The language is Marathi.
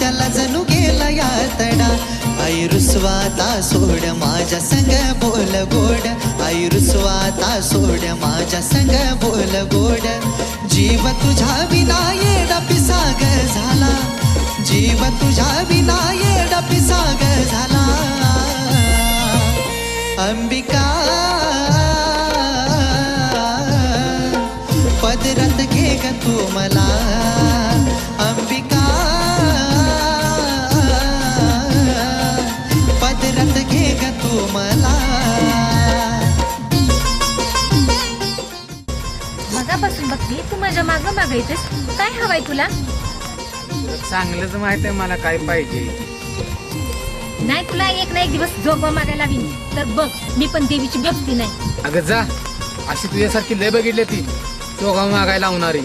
डोक्याला जणू गेला या तडा. आई रुसवाता सोड माझ्या संग बोल गोड. आई रुसवाता सोड माझ्या संग बोल गोड. जीव तुझ्या विना येडा पिसाग झाला. जीव तुझ्या विना येडा पिसाग झाला. अंबिका पदरात घे ग तू मला. अंबिका पदरात घे ग तू मला. मगापासून बघते तू माझ्या मागं मागायचंस. काय हवाय तुला? चांगलंच माहित आहे मला काय पाहिजे. नाही तुला एक ना एक दिवस जोगवा मागायला हवी. तर बघ मी पण देवीची भक्ती नाही. अगं जा, अशी तुझ्यासारखी लय बघितली ती चोगा मागायला लावणारी.